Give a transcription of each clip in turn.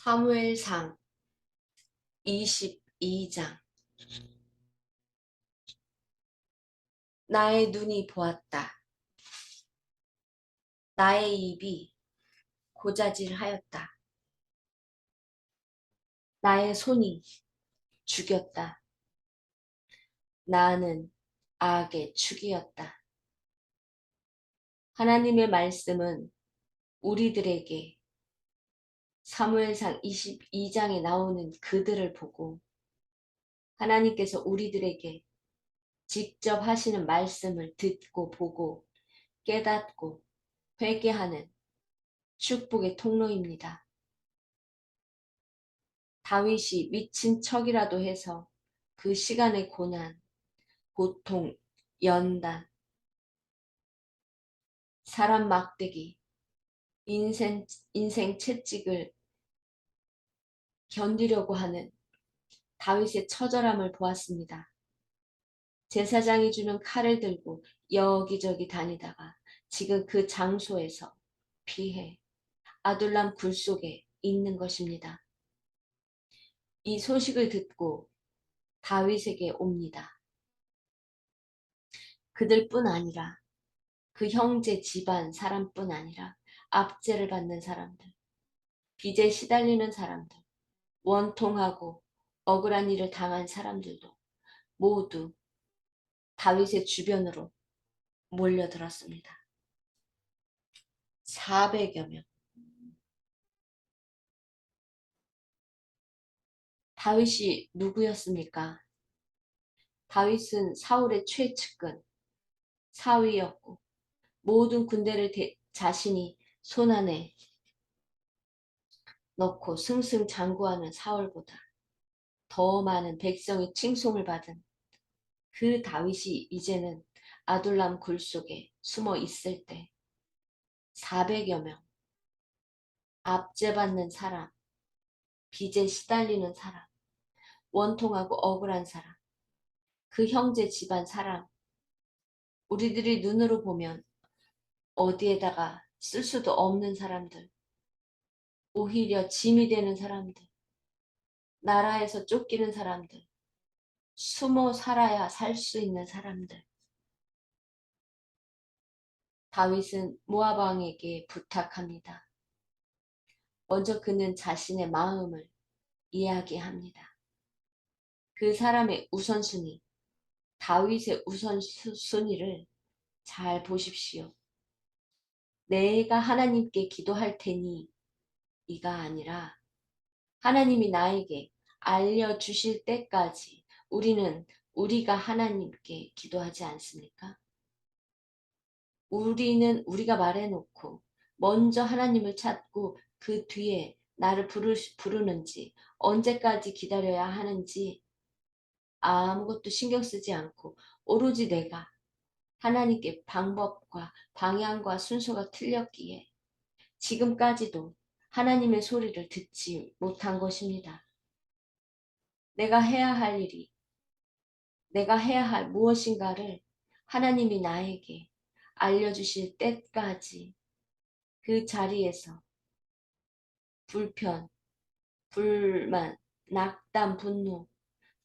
사무엘상 22장. 나의 눈이 보았다. 나의 입이 고자질하였다. 나의 손이 죽였다. 나는 악의 축이었다. 하나님의 말씀은 우리들에게 사무엘상 22장에 나오는 그들을 보고 하나님께서 우리들에게 직접 하시는 말씀을 듣고 보고 깨닫고 회개하는 축복의 통로입니다. 다윗이 미친 척이라도 해서 그 시간의 고난, 고통, 연단, 사람 막대기, 인생 채찍을 견디려고 하는 다윗의 처절함을 보았습니다. 제사장이 주는 칼을 들고 여기저기 다니다가 지금 그 장소에서 피해 아둘람 굴 속에 있는 것입니다. 이 소식을 듣고 다윗에게 옵니다. 그들뿐 아니라 그 형제 집안 사람뿐 아니라 압제를 받는 사람들, 빚에 시달리는 사람들, 원통하고 억울한 일을 당한 사람들도 모두 다윗의 주변으로 몰려들었습니다. 400여 명. 다윗이 누구였습니까? 다윗은 사울의 최측근, 사위였고 모든 군대를 자신이 손안에 넣고 승승장구하는 사울보다 더 많은 백성의 칭송을 받은 그 다윗이 이제는 아둘람 굴 속에 숨어 있을 때 400여 명, 압제받는 사람, 빚에 시달리는 사람, 원통하고 억울한 사람, 그 형제 집안 사람, 우리들이 눈으로 보면 어디에다가 쓸 수도 없는 사람들, 오히려 짐이 되는 사람들, 나라에서 쫓기는 사람들, 숨어 살아야 살 수 있는 사람들. 다윗은 모압 왕에게 부탁합니다. 먼저 그는 자신의 마음을 이야기합니다. 그 사람의 우선순위, 다윗의 우선순위를 잘 보십시오. 내가 하나님께 기도할 테니 이가 아니라 하나님이 나에게 알려주실 때까지 우리가 하나님께 기도하지 않습니까? 우리가 말해놓고 먼저 하나님을 찾고 그 뒤에 나를 부르는지 언제까지 기다려야 하는지 아무것도 신경 쓰지 않고 오로지 내가 하나님께 방법과 방향과 순서가 틀렸기에 지금까지도 하나님의 소리를 듣지 못한 것입니다. 내가 해야 할 무엇인가를 하나님이 나에게 알려주실 때까지 그 자리에서 불편, 불만, 낙담, 분노,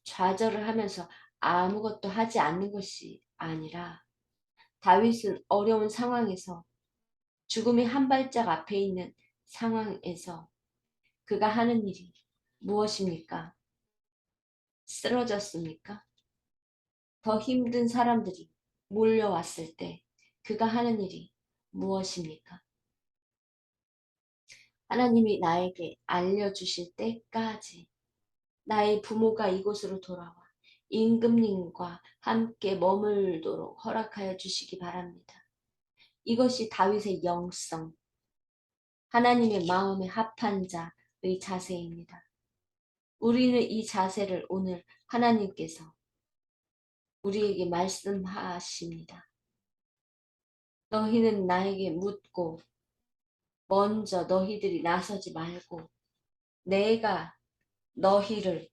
좌절을 하면서 아무것도 하지 않는 것이 아니라 다윗은 어려운 상황에서 죽음이 한 발짝 앞에 있는 상황에서 그가 하는 일이 무엇입니까? 쓰러졌습니까? 더 힘든 사람들이 몰려왔을 때 그가 하는 일이 무엇입니까? 하나님이 나에게 알려주실 때까지 나의 부모가 이곳으로 돌아와 임금님과 함께 머물도록 허락하여 주시기 바랍니다. 이것이 다윗의 영성, 하나님의 마음에 합한 자의 자세입니다. 우리는 이 자세를 오늘 하나님께서 우리에게 말씀하십니다. 너희는 나에게 묻고 먼저 너희들이 나서지 말고 내가 너희를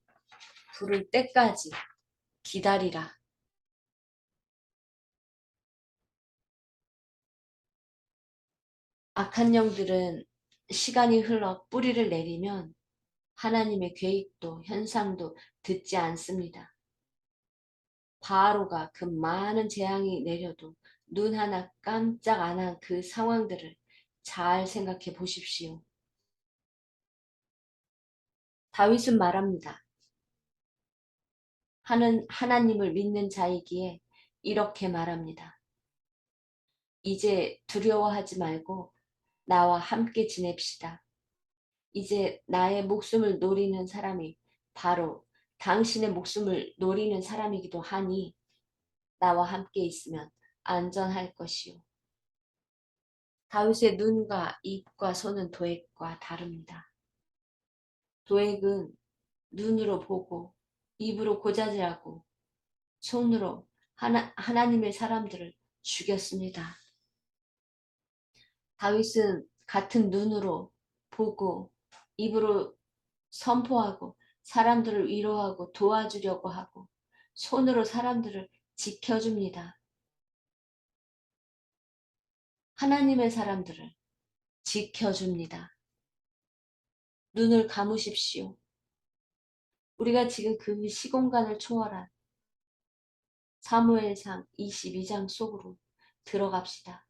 부를 때까지 기다리라. 악한 영들은 시간이 흘러 뿌리를 내리면 하나님의 계획도 현상도 듣지 않습니다. 바로가 그 많은 재앙이 내려도 눈 하나 깜짝 안 한 그 상황들을 잘 생각해 보십시오. 다윗은 말합니다. 하나님을 믿는 자이기에 이렇게 말합니다. 이제 두려워하지 말고 나와 함께 지냅시다. 이제 나의 목숨을 노리는 사람이 바로 당신의 목숨을 노리는 사람이기도 하니 나와 함께 있으면 안전할 것이요. 다윗의 눈과 입과 손은 도액과 다릅니다. 도액은 눈으로 보고 입으로 고자질하고 손으로 하나님의 사람들을 죽였습니다. 다윗은 같은 눈으로 보고 입으로 선포하고 사람들을 위로하고 도와주려고 하고 손으로 사람들을 지켜줍니다. 하나님의 사람들을 지켜줍니다. 눈을 감으십시오. 우리가 지금 그 시공간을 초월한 사무엘상 22장 속으로 들어갑시다.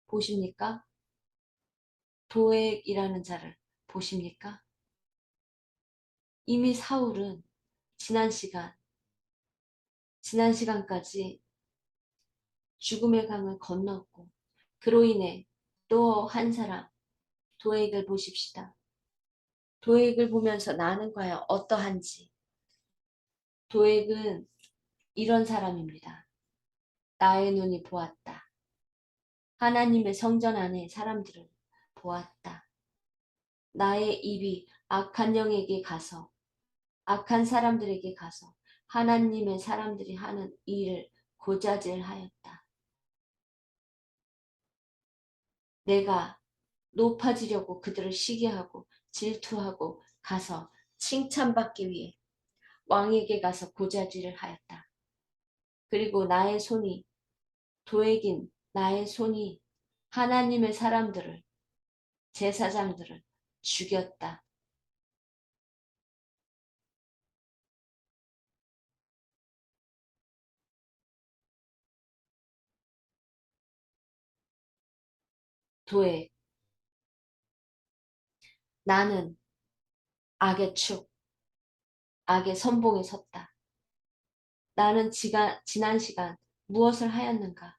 보십니까? 도액이라는 자를 보십니까? 이미 사울은 지난 시간까지 죽음의 강을 건넜고 그로 인해 또 한 사람 도액을 보십시다. 도액을 보면서 나는 과연 어떠한지. 도액은 이런 사람입니다. 나의 눈이 보았다. 하나님의 성전 안에 사람들을 보았다. 나의 입이 악한 영에게 가서 악한 사람들에게 가서 하나님의 사람들이 하는 일을 고자질하였다. 내가 높아지려고 그들을 시기하고 질투하고 가서 칭찬받기 위해 왕에게 가서 고자질을 하였다. 그리고 도액인 나의 손이 하나님의 사람들을, 제사장들을 죽였다. 도액, 나는 악의 축, 악의 선봉에 섰다. 나는 지난 시간 무엇을 하였는가?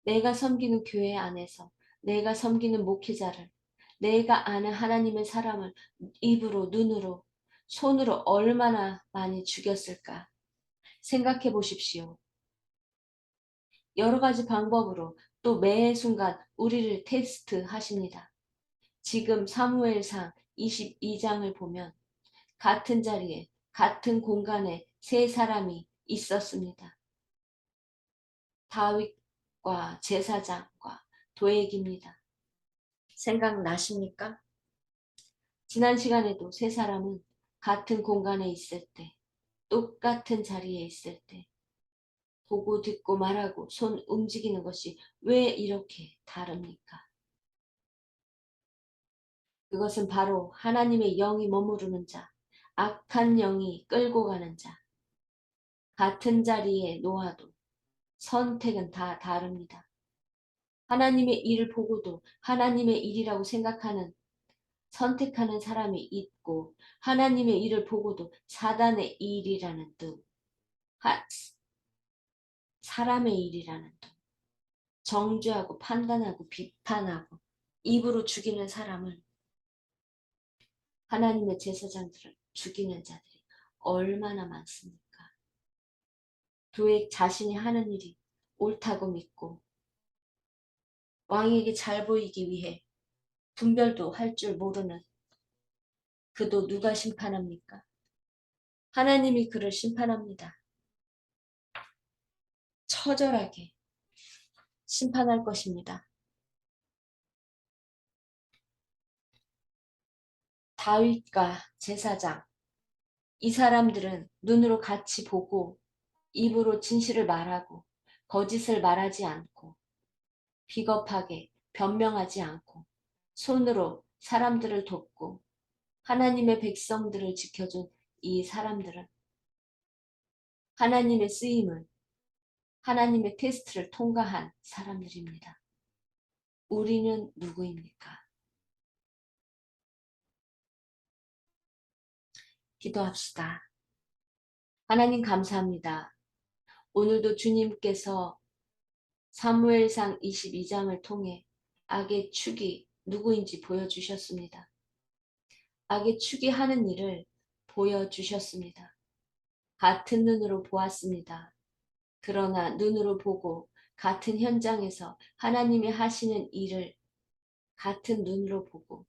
내가 섬기는 교회 안에서 내가 섬기는 목회자를 내가 아는 하나님의 사람을 입으로 눈으로 손으로 얼마나 많이 죽였을까 생각해 보십시오. 여러 가지 방법으로 또 매 순간 우리를 테스트 하십니다. 지금 사무엘상 22장을 보면 같은 자리에 같은 공간에 세 사람이 있었습니다. 다윗과 제사장과 도액입니다. 생각나십니까? 지난 시간에도 세 사람은 같은 공간에 있을 때, 똑같은 자리에 있을 때, 보고 듣고 말하고 손 움직이는 것이 왜 이렇게 다릅니까? 그것은 바로 하나님의 영이 머무르는 자, 악한 영이 끌고 가는 자, 같은 자리에 놓아도 선택은 다 다릅니다. 하나님의 일을 보고도 하나님의 일이라고 선택하는 사람이 있고 하나님의 일을 보고도 사단의 일이라는 등 사람의 일이라는 등 정죄하고 판단하고 비판하고 입으로 죽이는 사람을 하나님의 제사장들을 죽이는 자들이 얼마나 많습니까? 도액 자신이 하는 일이 옳다고 믿고 왕에게 잘 보이기 위해 분별도 할 줄 모르는 그도 누가 심판합니까? 하나님이 그를 심판합니다. 처절하게 심판할 것입니다. 다윗과 제사장, 이 사람들은 눈으로 같이 보고 입으로 진실을 말하고 거짓을 말하지 않고 비겁하게 변명하지 않고 손으로 사람들을 돕고 하나님의 백성들을 지켜준 이 사람들은 하나님의 쓰임을, 하나님의 테스트를 통과한 사람들입니다. 우리는 누구입니까? 기도합시다. 하나님 감사합니다. 오늘도 주님께서 사무엘상 22장을 통해 악의 축이 누구인지 보여주셨습니다. 악의 축이 하는 일을 보여주셨습니다. 같은 눈으로 보았습니다. 그러나 눈으로 보고 같은 현장에서 하나님이 하시는 일을 같은 눈으로 보고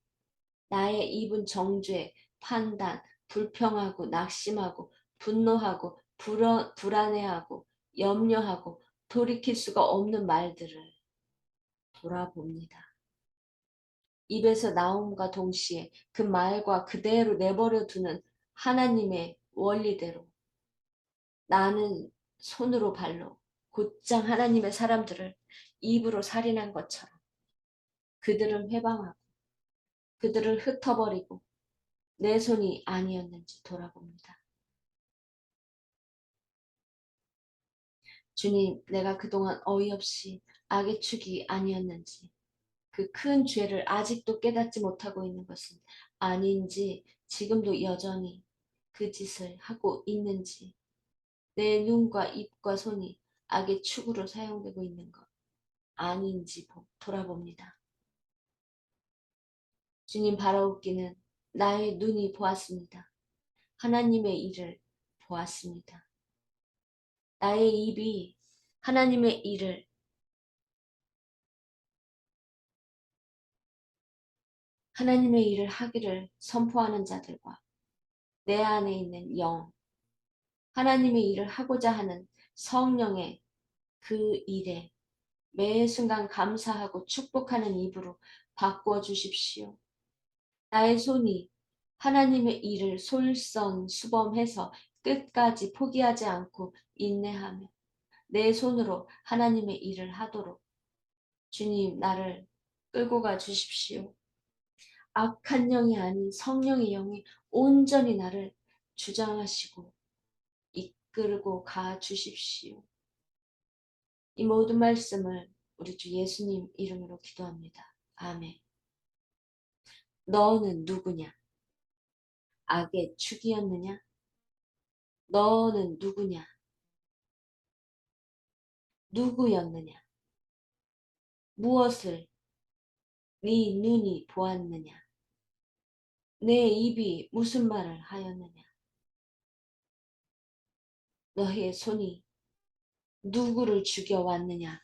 나의 입은 정죄, 판단, 불평하고 낙심하고 분노하고 불안해하고 염려하고 돌이킬 수가 없는 말들을 돌아봅니다. 입에서 나옴과 동시에 그 말과 그대로 내버려 두는 하나님의 원리대로 나는 손으로 발로 곧장 하나님의 사람들을 입으로 살인한 것처럼 그들을 회방하고 그들을 흩어버리고 내 손이 아니었는지 돌아봅니다. 주님, 내가 그동안 어이없이 악의 축이 아니었는지 그 큰 죄를 아직도 깨닫지 못하고 있는 것은 아닌지 지금도 여전히 그 짓을 하고 있는지 내 눈과 입과 손이 악의 축으로 사용되고 있는 것 아닌지 돌아봅니다. 주님 바라옵기는 나의 눈이 보았습니다. 하나님의 일을 보았습니다. 나의 입이 하나님의 일을 하기를 선포하는 자들과 내 안에 있는 영, 하나님의 일을 하고자 하는 성령의 그 일에 매 순간 감사하고 축복하는 입으로 바꾸어 주십시오. 나의 손이 하나님의 일을 솔선수범해서 끝까지 포기하지 않고 인내하며 내 손으로 하나님의 일을 하도록 주님 나를 끌고 가 주십시오. 악한 영이 아닌 성령의 영이 온전히 나를 주장하시고 이끌고 가 주십시오. 이 모든 말씀을 우리 주 예수님 이름으로 기도합니다. 아멘. 너는 누구냐? 악의 축이었느냐? 너는 누구냐? 누구였느냐? 무엇을 네 눈이 보았느냐? 내 입이 무슨 말을 하였느냐? 너의 손이 누구를 죽여왔느냐?